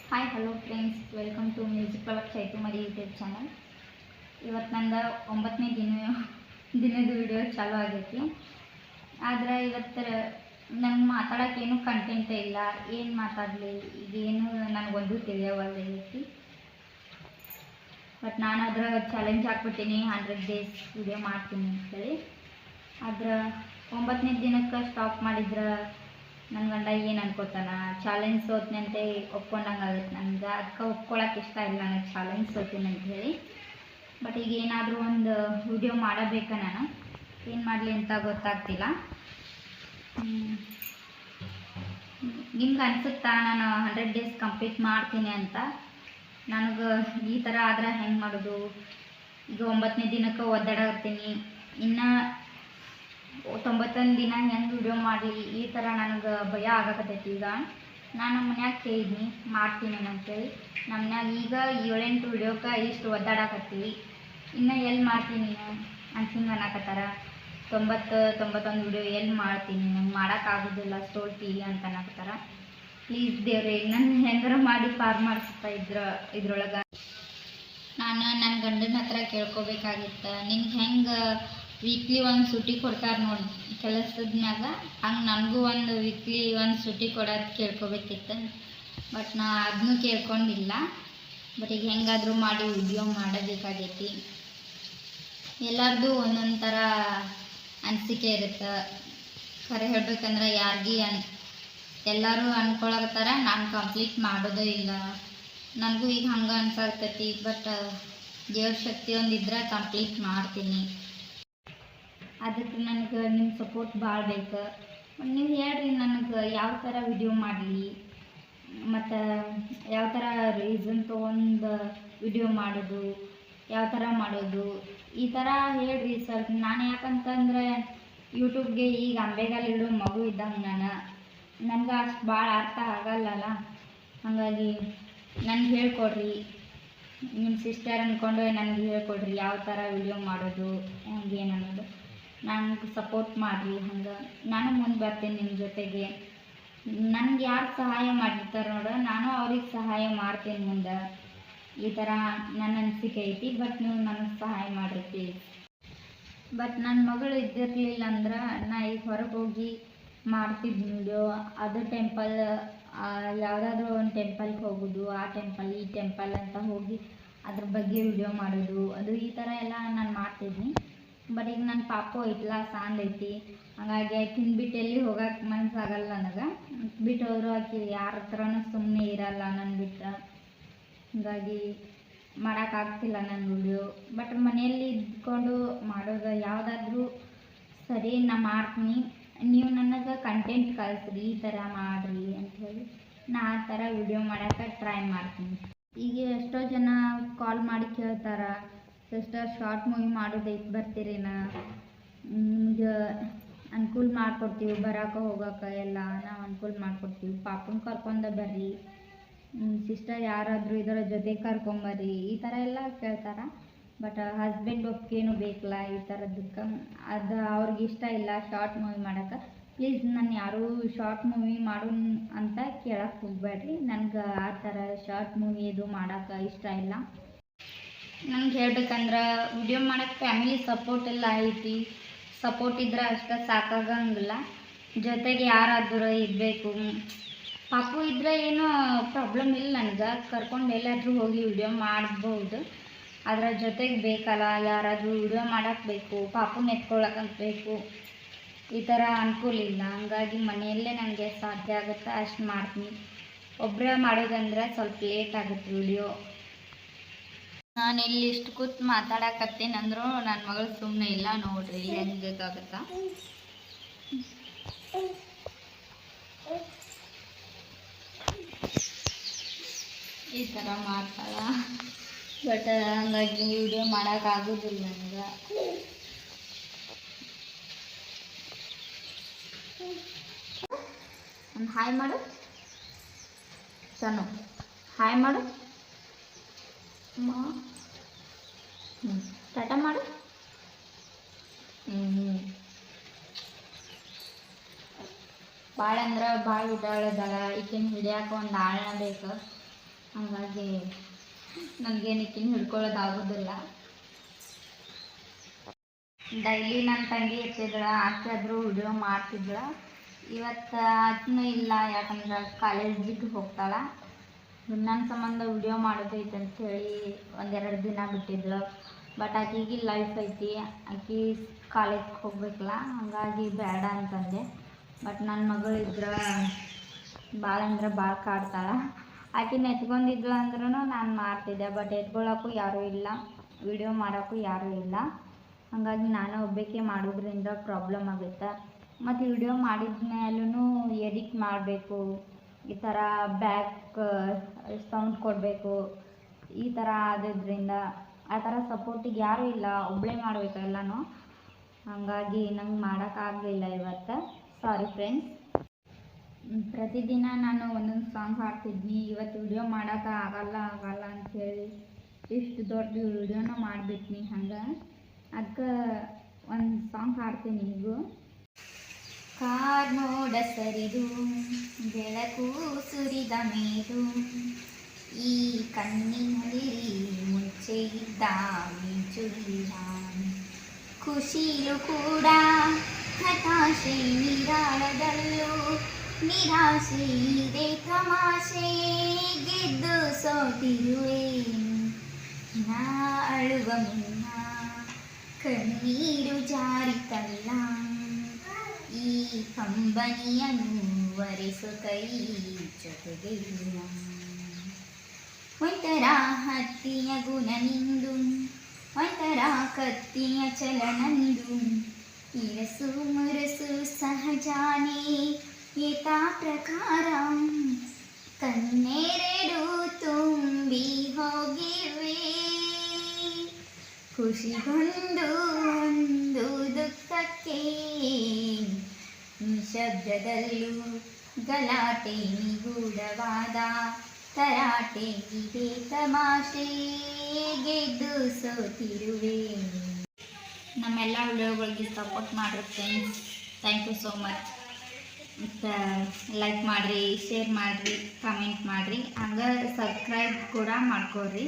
Hi hello friends, welcome to music lover Chaitu ಮರಿ YouTube channel. ಇವತ್ತು ನಂದು 9ನೇ ದಿನದ ವಿಡಿಯೋ ಚಾಲು ಆಗೈತಿ. ಆದರೆ ಇವತ್ತು ನಂಗೆ ಮಾತಾಡೋಕ್ಕೇನು ಕಂಟೆಂಟೇ ಇಲ್ಲ. ಏನು ಮಾತಾಡಲಿ, ಈಗೇನು ನನಗೊಂದು ತಿಳಿಯೋವಲ್ಲೈತಿ. ಬಟ್ ನಾನು ಅದರ ಚಾಲೆಂಜ್ ಹಾಕ್ಬಿಟ್ಟಿನಿ, 100 ಡೇಸ್ ವಿಡಿಯೋ ಮಾಡ್ತೀನಿ ಅಂತೇಳಿ. ಆದ್ರೆ 9ನೇ ದಿನಕ್ಕೆ ಸ್ಟಾಪ್ ಮಾಡಿದ್ರೆ ನನ್ನ ಗಂಡ ಏನು ಅನ್ಕೋತಾನ, ಚಾಲೆಂಜ್ ಸೋತ್ನಂತೆ ಒಪ್ಕೊಂಡಂಗೆ ಆಗುತ್ತೆ. ನನಗೆ ಅದಕ್ಕೆ ಒಪ್ಕೊಳಕ್ಕೆ ಇಷ್ಟ ಇಲ್ಲ, ನನಗೆ ಚಾಲೆಂಜ್ ಸೋತೀನಿ ಅಂತ ಹೇಳಿ. ಬಟ್ ಈಗ ಏನಾದರೂ ಒಂದು ವಿಡಿಯೋ ಮಾಡಬೇಕ, ನಾನು ಏನು ಮಾಡಲಿ ಅಂತ ಗೊತ್ತಾಗ್ತಿಲ್ಲ. ನಿಮ್ಗೆ ಅನಿಸುತ್ತಾ ನಾನು 100 ಡೇಸ್ ಕಂಪ್ಲೀಟ್ ಮಾಡ್ತೀನಿ ಅಂತ? ನನಗೆ ಈ ಥರ ಆದ್ರೆ ಹೆಂಗೆ ಮಾಡೋದು? ಈಗ 9ನೇ ದಿನಕ್ಕೆ ಒದ್ದಾಡತ್ತೀನಿ, ಇನ್ನು 91 ದಿನ ಹೆಂಗೆ ವಿಡಿಯೋ ಮಾಡಲಿ, ಈ ಥರ ನನಗೆ ಭಯ ಆಗಕತ್ತೈತಿ. ಈಗ ನಾನು ನಮ್ಮ ಮನ್ಯಾಗ ಕೇಳಿದ್ನಿ ಮಾಡ್ತೀನಿ ಅಂತೇಳಿ. ನಮ್ಮ ಮನ್ಯಾಗ ಈಗ 7-8 ವಿಡಿಯೋಕ್ಕೆ ಇಷ್ಟು ಒದ್ದಾಡಕತ್ತೀವಿ, ಇನ್ನು ಎಲ್ಲಿ ಮಾಡ್ತೀನಿ ನೀನು ಅಂತ ಹಿಂಗೆ ಅನ್ನಕತ್ತಾರ. 91 ವಿಡಿಯೋ ಎಲ್ಲಿ ಮಾಡ್ತೀನಿ, ನಂಗೆ ಮಾಡೋಕ್ಕಾಗೋದಿಲ್ಲ, ಸೋಲ್ತೀವಿ ಅಂತ ಅನ್ನಕತ್ತಾರ. ಪ್ಲೀಸ್ ದೇವ್ರೆ, ನನ್ನ ಹೆಂಗಾರ ಮಾಡಿ ಪಾರ್ ಮಾಡಿಸ್ತಾ ಇದ್ರೊಳಗೆ ನಾನು ನನ್ನ ಗಂಡನ ಹತ್ರ ಕೇಳ್ಕೊಬೇಕಾಗಿತ್ತು. ನಿನ್ಗೆ ಹೆಂಗೆ ವೀಕ್ಲಿ ಒಂದು ಸುಟಿ ಕೊಡ್ತಾರೆ ನೋಡಿ ಕೆಲಸದ ಮ್ಯಾಗ, ಹಂಗೆ ನನಗೂ ಒಂದು ವೀಕ್ಲಿ ಒಂದು ಸುಟಿ ಕೊಡೋದು ಕೇಳ್ಕೊಬೇಕಿತ್ತು. ಬಟ್ ನಾ ಅದನ್ನೂ ಕೇಳ್ಕೊಂಡಿಲ್ಲ. ಬಟ್ ಈಗ ಹೆಂಗಾದರೂ ಮಾಡಿ ವಿಡಿಯೋ ಮಾಡಬೇಕಾಗೈತಿ. ಎಲ್ಲರದು ಒಂದೊಂದು ಥರ ಅನಿಸಿಕೆ ಇರುತ್ತೆ. ಖರೆ ಹೇಳ್ಬೇಕಂದ್ರೆ ಎಲ್ಲರೂ ಅಂದ್ಕೊಳಕತ್ತಾರ ನಾನು ಕಂಪ್ಲೀಟ್ ಮಾಡೋದೇ ಇಲ್ಲ. ನನಗೂ ಈಗ ಹಂಗೆ ಅನ್ಸಾಗ್ತೈತಿ. ಬಟ್ ದೇವ್ರ ಶಕ್ತಿ ಒಂದಿದ್ರೆ ಕಂಪ್ಲೀಟ್ ಮಾಡ್ತೀನಿ. ಅದಕ್ಕೆ ನನಗೆ ನಿಮ್ಮ ಸಪೋರ್ಟ್ ಭಾಳ ಬೇಕು. ನೀವು ಹೇಳ್ರಿ ನನಗೆ ಯಾವ ಥರ ವಿಡಿಯೋ ಮಾಡಲಿ, ಮತ್ತು ಯಾವ ಥರ ರೀಸನ್ ತೊಗೊಂಡು ವಿಡಿಯೋ ಮಾಡೋದು, ಯಾವ ಥರ ಮಾಡೋದು, ಈ ಥರ ಹೇಳ್ರಿ ಸ್ವಲ್ಪ. ನಾನು ಯಾಕಂತಂದರೆ ಯೂಟ್ಯೂಬ್ಗೆ ಈಗ ಅಂಬೆಗಾಲಿಡೋ ಮಗು ಇದ್ದಂಗೆ ನನಗೆ ಅಷ್ಟು ಭಾಳ ಅರ್ಥ ಆಗಲ್ಲಲ್ಲ. ಹಾಗಾಗಿ ನನಗೆ ಹೇಳ್ಕೊಡ್ರಿ, ನಿಮ್ಮ ಸಿಸ್ಟರ್ ಅಂದ್ಕೊಂಡು ನನಗೆ ಹೇಳ್ಕೊಡ್ರಿ ಯಾವ ಥರ ವಿಡಿಯೋ ಮಾಡೋದು, ಹೆಂಗೇನು ಅನ್ನೋದು. ನನಗೆ ಸಪೋರ್ಟ್ ಮಾಡಿರಿ. ಹಂಗೆ ನಾನು ಮುಂದೆ ಬರ್ತೀನಿ ನಿಮ್ಮ ಜೊತೆಗೆ. ನನಗೆ ಯಾರು ಸಹಾಯ ಮಾಡಿರ್ತಾರೆ ನೋಡು, ನಾನು ಅವ್ರಿಗೆ ಸಹಾಯ ಮಾಡ್ತೀನಿ ಮುಂದೆ. ಈ ಥರ ನನ್ನ ಅನಿಸಿಕೆ ಐತಿ. ಬಟ್ ನೀವು ನನಗೆ ಸಹಾಯ ಮಾಡಿರಿ ಪ್ಲೀಸ್. ಬಟ್ ನನ್ನ ಮಗಳು ಇದ್ದಿರಲಿಲ್ಲ ಅಂದ್ರೆ ನಾ ಈಗ ಹೊರಗೆ ಹೋಗಿ ಮಾಡ್ತಿದ್ದೆ ವಿಡಿಯೋ. ಅದು ಟೆಂಪಲ್, ಯಾವುದಾದ್ರೂ ಒಂದು ಟೆಂಪಲ್ಗೆ ಹೋಗೋದು, ಆ ಟೆಂಪಲ್ ಈ ಟೆಂಪಲ್ ಅಂತ ಹೋಗಿ ಅದ್ರ ಬಗ್ಗೆ ವಿಡಿಯೋ ಮಾಡೋದು, ಅದು ಈ ಥರ ಎಲ್ಲ ನಾನು ಮಾಡ್ತಿದ್ನಿ. ಬಟ್ ಈಗ ನನ್ನ ಪಾಪು ಐತಲ್ಲ, ಸಾಂದ್ ಐತಿ. ಹಾಗಾಗಿ ಆಕಿನ ಬಿಟ್ಟು ಎಲ್ಲಿ ಹೋಗಕ್ಕೆ ಮನಸ್ಸಾಗಲ್ಲ ನನಗೆ. ಬಿಟ್ಟು ಹೋದ್ರು ಆಕಿ ಯಾರ ಹತ್ರನೂ ಸುಮ್ಮನೆ ಇರಲ್ಲ ನನ್ನ ಬಿಟ್ಟು. ಹಾಗಾಗಿ ಮಾಡೋಕ್ಕಾಗ್ತಿಲ್ಲ ನನ್ನ ವಿಡಿಯೋ. ಬಟ್ ಮನೆಯಲ್ಲಿ ಇದ್ಕೊಂಡು ಮಾಡೋದು ಯಾವುದಾದ್ರೂ ಸರಿ, ನಾ ಮಾಡ್ತೀನಿ. ನೀವು ನನಗೆ ಕಂಟೆಂಟ್ ಕಳಿಸ್ರಿ, ಈ ಥರ ಮಾಡಿರಿ ಅಂಥೇಳಿ. ನಾ ಆ ಥರ ವಿಡಿಯೋ ಮಾಡೋಕ್ಕೆ ಟ್ರೈ ಮಾಡ್ತೀನಿ. ಈಗ ಎಷ್ಟೋ ಜನ ಕಾಲ್ ಮಾಡಿ ಕೇಳ್ತಾರ, ಸಿಸ್ಟರ್ ಶಾರ್ಟ್ ಮೂವಿ ಮಾಡೋದೈತೆ ಬರ್ತೀರೇನ, ನಿಮ್ಗೆ ಅನುಕೂಲ ಮಾಡಿಕೊಡ್ತೀವಿ, ಬರೋಕೆ ಹೋಗೋಕೆ ಎಲ್ಲ ನಾವು ಅನುಕೂಲ ಮಾಡಿಕೊಡ್ತೀವಿ, ಪಾಪನ ಕರ್ಕೊಂಡು ಬರ್ರಿ, ಸಿಸ್ಟರ್ ಯಾರಾದರೂ ಇದರ ಜೊತೆ ಕರ್ಕೊಂಬರ್ರಿ, ಈ ಥರ ಎಲ್ಲ ಕೇಳ್ತಾರೆ. ಬಟ್ ಹಸ್ಬೆಂಡ್ ಒಪ್ಪಿಗೆನೂ ಬೇಕಲ್ಲ ಈ ಥರದಕ್ಕೆ. ಅದು ಅವ್ರಿಗೆ ಇಷ್ಟ ಇಲ್ಲ ಶಾರ್ಟ್ ಮೂವಿ ಮಾಡೋಕ್ಕೆ. ಪ್ಲೀಸ್ ನಾನು ಯಾರೂ ಶಾರ್ಟ್ ಮೂವಿ ಮಾಡು ಅಂತ ಕೇಳಕ್ಕೆ ಹೋಗ್ಬೇಡ್ರಿ. ನನಗೆ ಆ ಥರ ಶಾರ್ಟ್ ಮೂವಿ ಇದು ಮಾಡೋಕ್ಕೆ ಇಷ್ಟ ಇಲ್ಲ. ನನಗೆ ಹೇಳ್ಬೇಕಂದ್ರೆ ವಿಡಿಯೋ ಮಾಡೋಕ್ಕೆ ಫ್ಯಾಮಿಲಿ ಸಪೋರ್ಟ್ ಎಲ್ಲ ಐತಿ. ಸಪೋರ್ಟ್ ಇದ್ರೆ ಅಷ್ಟೇ ಸಾಕಾಗಂಗಿಲ್ಲ, ಜೊತೆಗೆ ಯಾರಾದರೂ ಇರಬೇಕು. ಪಾಪು ಇದ್ದರೆ ಏನೂ ಪ್ರಾಬ್ಲಮ್ ಇಲ್ಲ, ನನಗೆ ಕರ್ಕೊಂಡು ಎಲ್ಲಾದರೂ ಹೋಗಿ ವಿಡಿಯೋ ಮಾಡ್ಬೋದು. ಅದರ ಜೊತೆಗೆ ಬೇಕಲ್ಲ ಯಾರಾದರೂ ವಿಡಿಯೋ ಮಾಡೋಕ್ಕೆ ಬೇಕು, ಪಾಪುನ ಎತ್ಕೊಳ್ಳೋಕೆ ಬೇಕು. ಈ ಥರ ಅನುಕೂಲ ಇಲ್ಲ. ಹಂಗಾಗಿ ಮನೆಯಲ್ಲೇ ನನಗೆ ಸಾಧ್ಯ ಆಗುತ್ತೆ ಅಷ್ಟು ಮಾಡ್ತೀನಿ. ಒಬ್ಬರೇ ಮಾಡೋದಂದ್ರೆ ಸ್ವಲ್ಪ ಲೇಟ್ ಆಗುತ್ತೆ ವಿಡಿಯೋ. ನಾನು ಇಲ್ಲಿ ಇಷ್ಟು ಕೂತು ಮಾತಾಡಕತ್ತೀನಿ ಅಂದರೂ ನನ್ನ ಮಗಳು ಸುಮ್ಮನೆ ಇಲ್ಲ. ನೋಡ್ರಿ ಹೆಂಗಾಗುತ್ತಾ. ಈ ಥರ ಮಾಡ್ತಾಳ. ಬಟ್ ಹಂಗಾಗಿ ವಿಡಿಯೋ ಮಾಡೋಕ್ಕಾಗೋದಿಲ್ಲ ನನಗೆ. ಒಂದು ಹಾಯ್ ಮಾಡು ಸಣ್ಣ, ಹಾಯ್ ಮಾಡು. ಟಾಟಾ ಮಾಡು. ಭಾಳ ಅಂದ್ರೆ ಭಾಳ ಉಡಾಳದಾಳ. ಈಕಿನ ಹಿಡಿಯಾಕ ಒಂದು ಆಳ್ನ ಬೇಕು. ಹಾಗಾಗಿ ನನಗೇನಕ್ಕಿನ್ನು ಹಿಡ್ಕೊಳ್ಳೋದಾಗೋದಿಲ್ಲ. ಡೈಲಿ ನನ್ನ ತಂಗಿ ಇರ್ತಿದ್ಳ, ಆಕೆ ಆದರೂ ವಿಡಿಯೋ ಮಾಡ್ತಿದ್ಳ. ಇವತ್ತು ಆಕೆನೂ ಇಲ್ಲ, ಯಾಕಂದ್ರೆ ಕಾಲೇಜಿಗೆ ಹೋಗ್ತಾಳ. ನನ್ನ ಸಂಬಂಧ ವಿಡಿಯೋ ಮಾಡೋದೈತೆ ಅಂಥೇಳಿ ಒಂದೆರಡು ದಿನ ಬಿಟ್ಟಿದ್ಳು. ಬಟ್ ಆಕೆಗೆ ಲೈಫ್ ಐತಿ, ಆಕೆ ಕಾಲೇಜ್ಗೆ ಹೋಗ್ಬೇಕಲ್ಲ, ಹಾಗಾಗಿ ಬೇಡ ಅಂತಂದೆ. ಬಟ್ ನನ್ನ ಮಗಳು ಇದ್ರೆ ಭಾಳ ಅಂದ್ರೆ ಭಾಳ ಕಾಡ್ತಾಳೆ. ಆಕೆನ ಎತ್ಕೊಂಡಿದ್ಳು ಅಂದ್ರೂ ನಾನು ಮಾಡ್ತಿದ್ದೆ. ಬಟ್ ಎತ್ಕೊಳ್ಳೋಕ್ಕೂ ಯಾರೂ ಇಲ್ಲ, ವಿಡಿಯೋ ಮಾಡೋಕ್ಕೂ ಯಾರೂ ಇಲ್ಲ. ಹಾಗಾಗಿ ನಾನು ಒಬ್ಬಾಕೆ ಮಾಡೋದ್ರಿಂದ ಪ್ರಾಬ್ಲಮ್ ಆಗುತ್ತೆ. ಮತ್ತು ವಿಡಿಯೋ ಮಾಡಿದ ಮೇಲೂ ಎಡಿಟ್ ಮಾಡಬೇಕು, ಈ ಥರ ಬ್ಯಾಕ್ ಸೌಂಡ್ ಕೊಡಬೇಕು, ಈ ಥರ ಆಗೋದ್ರಿಂದ ಆ ಥರ ಸಪೋರ್ಟಿಗೆ ಯಾರೂ ಇಲ್ಲ, ಒಬ್ಬಳೇ ಮಾಡಬೇಕು ಎಲ್ಲನೂ. ಹಾಗಾಗಿ ನಂಗೆ ಮಾಡೋಕ್ಕಾಗಲಿಲ್ಲ ಇವತ್ತು. Sorry friends. ಪ್ರತಿದಿನ ನಾನು ಒಂದೊಂದು ಸಾಂಗ್ ಹಾಡ್ತಿದ್ನಿ. ಇವತ್ತು ವಿಡಿಯೋ ಮಾಡೋಕೆ ಆಗಲ್ಲ ಅಂಥೇಳಿ ಇಷ್ಟು ದೊಡ್ಡ ವಿಡಿಯೋನ ಮಾಡಿಬಿಟ್ನಿ. ಹಂಗೆ ಅದಕ್ಕೆ ಒಂದು ಸಾಂಗ್ ಹಾಡ್ತೀನಿ ಈಗ. ಕಾರ್ಮೋಡ ಸರಿದು ಬೆಳಕು ಸುರಿದ ಮೇಲು ಈ ಕಣ್ಣಿನಲ್ಲಿ ಮುಂಚೆ ಇದ್ದ ಮಿಂಚುಳಿಲ್ಲ. ಖುಷಿಲು ಕೂಡ ಹತಾಶೆ ನಿರಾಳದಲ್ಲೂ ನಿರಾಶೆ ಇದೆ ತಮಾಷೆ. ಗೆದ್ದು ಸೋತಿರುವೆ ನಾ ಅಳುವ ಮುನ್ನ ಕಣ್ಣೀರು ಜಾರಿತಲ್ಲ. ಈ ಕಂಬನಿಯನ್ನು ಒರೆಸು ಕೈ ಜೊತೆಗಿಲ್ಲ. ಒಂಥರ ಹತ್ತಿಯ ಗುಣ ನಿಂದು, ಒಂಥರ ಕತ್ತಿಯ ಚಲನಂದು. ಇರಸು ಮುರಸು ಸಹಜಾನೇ ಯಥಾ ಪ್ರಕಾರ. ಕಣ್ಣೆರಡು ತುಂಬಿ ಹೋಗಿವೆ, ಖುಷಿಗೊಂದು ಒಂದು ದುಃಖಕ್ಕೆ. ನಿಶಬ್ದದಲ್ಲೂ ಗಲಾಟೆ ನಿಗೂಢವಾದ ತರಾಟೆ ಇದೆ ತಮಾಷೆ. ಗೆದ್ದು ಸೋತಿರುವೆ. ನಮ್ಮೆಲ್ಲ ವಿಡಿಯೋಗಳಿಗೆ ಸಪೋರ್ಟ್ ಮಾಡಿರಿ friends. Thank you so much. ಮತ್ತು ಲೈಕ್ ಮಾಡಿರಿ, ಶೇರ್ ಮಾಡಿರಿ, ಕಮೆಂಟ್ ಮಾಡಿರಿ, ಹಂಗೆ ಸಬ್ಸ್ಕ್ರೈಬ್ ಕೂಡ ಮಾಡ್ಕೊಳ್ರಿ.